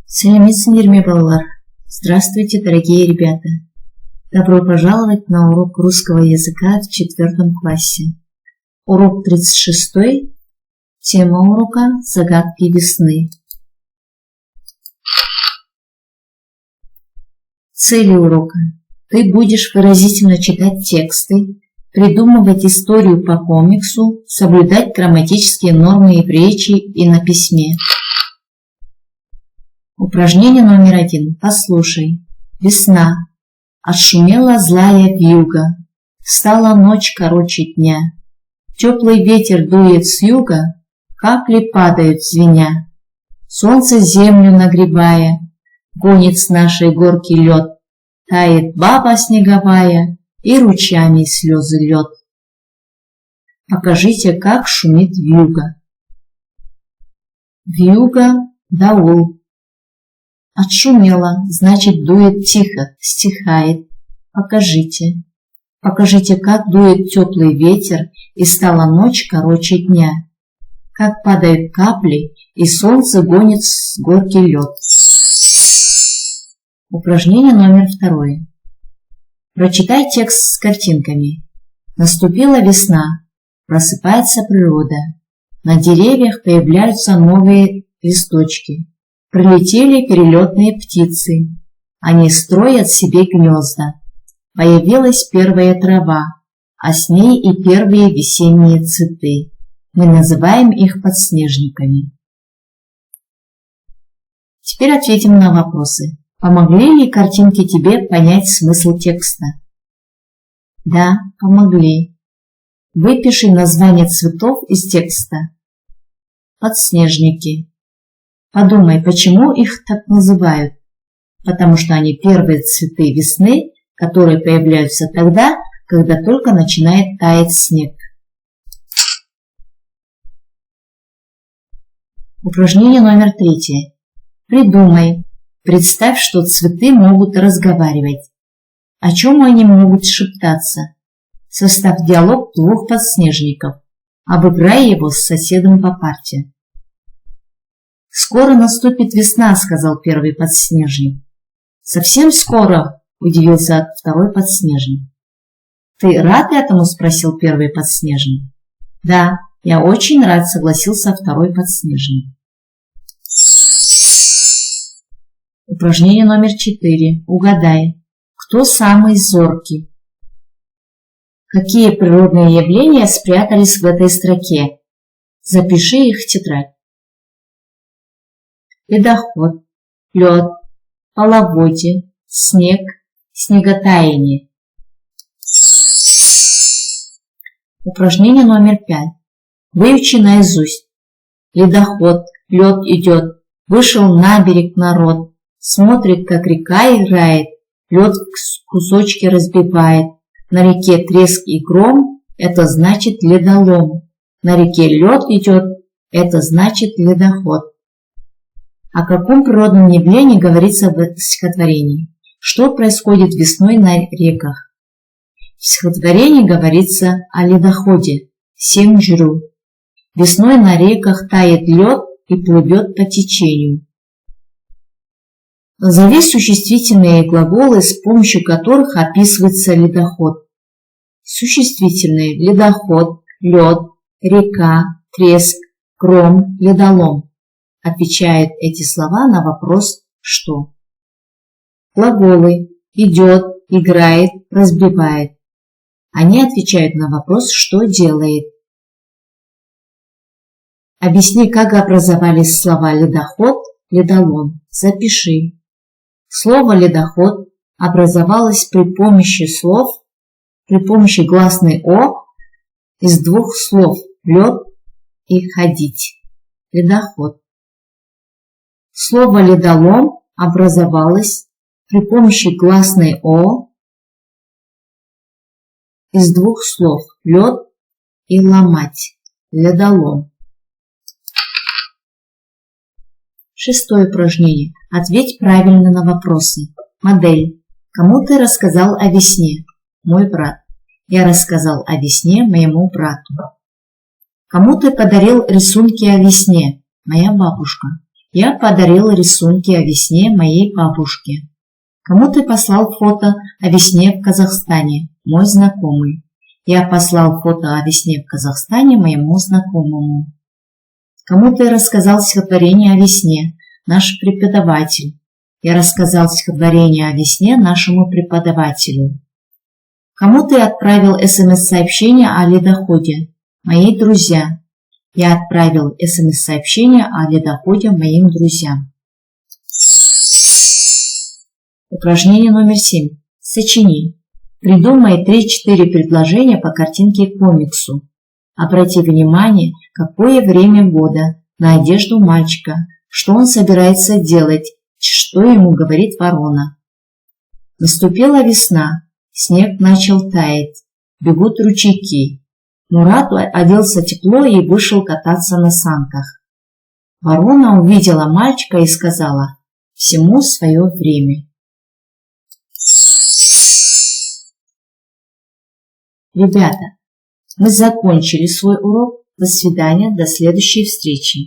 Сәлеметсіңдер ме, балалар? Здравствуйте, дорогие ребята! Добро пожаловать на урок русского языка в 4 классе. Урок 36. Тема урока «Загадки весны». Цели урока. Ты будешь выразительно читать тексты, придумывать историю по комиксу, соблюдать грамматические нормы и в речи, и на письме. Упражнение номер 1. Послушай. Весна. Отшумела злая вьюга. Стала ночь короче дня. Теплый ветер дует с юга, капли падают звеня. Солнце землю нагревая, гонит с нашей горки лед. Тает баба снеговая, и ручьями слезы льет. Покажите, как шумит вьюга. Вьюга – даул. Отшумела, значит, дует тихо, стихает. Покажите. Покажите, как дует теплый ветер, и стала ночь короче дня. Как падают капли, и солнце гонит с горки лед. Упражнение номер 2. Прочитай текст с картинками. Наступила весна, просыпается природа. На деревьях появляются новые листочки. Прилетели перелетные птицы. Они строят себе гнезда. Появилась первая трава, а с ней и первые весенние цветы. Мы называем их подснежниками. Теперь ответим на вопросы. Помогли ли картинки тебе понять смысл текста? Да, помогли. Выпиши название цветов из текста. Подснежники. Подумай, почему их так называют? Потому что они первые цветы весны, которые появляются тогда, когда только начинает таять снег. Упражнение номер 3. Придумай. Представь, что цветы могут разговаривать. О чем они могут шептаться? Составь диалог 2 подснежников. Обыграй его с соседом по парте. «Скоро наступит весна», — сказал первый подснежник. «Совсем скоро?» — удивился 2 подснежник. «Ты рад этому?» — спросил первый подснежник. «Да, я очень рад», — согласился 2 подснежник. Упражнение номер 4. Угадай, кто самый зоркий? Какие природные явления спрятались в этой строке? Запиши их в тетрадь. Ледоход, лед, половодье, снег, снеготаяние. Упражнение номер 5. Выучи наизусть. Ледоход, лед идет, вышел на берег народ, смотрит, как река играет, лед в кусочки разбивает. На реке треск и гром, это значит ледолом. На реке лед идет, это значит ледоход. О каком природном явлении говорится в стихотворении? Что происходит весной на реках? В стихотворении говорится о ледоходе, сенджру. Весной на реках тает лед и плывет по течению. Назови существительные глаголы, с помощью которых описывается ледоход. Существительные: ледоход, лед, река, треск, гром, ледолом. Отвечают эти слова на вопрос «что?». Глаголы: идет, играет, разбивает. Они отвечают на вопрос «что делает?». Объясни, как образовались слова ледоход, ледолом. Запиши. Слово ледоход образовалось при помощи гласной «о» из 2 слов лед и ходить. Ледоход. Слово ледолом образовалось при помощи гласной «о» из 2 слов лед и ломать. Ледолом. 6 упражнение. Ответь правильно на вопросы. Модель. Кому ты рассказал о весне? Мой брат. Я рассказал о весне моему брату. Кому ты подарил рисунки о весне? Моя бабушка. Я подарил рисунки о весне моей бабушке. Кому ты послал фото о весне в Казахстане? Мой знакомый. Я послал фото о весне в Казахстане моему знакомому. Кому ты рассказал стихотворение о весне? Наш преподаватель. Я рассказал стихотворение о весне нашему преподавателю. Кому ты отправил СМС-сообщение о ледоходе? Мои друзья. Я отправил СМС-сообщение о ледоходе моим друзьям. Упражнение номер 7. Сочини. Придумай 3-4 предложения по картинке к комиксу. Обрати внимание, какое время года, на одежду мальчика, что он собирается делать, что ему говорит ворона. Наступила весна, снег начал таять, бегут ручейки. Мурат оделся тепло и вышел кататься на санках. Ворона увидела мальчика и сказала: «Всему свое время». Ребята, мы закончили свой урок. До свидания, до следующей встречи.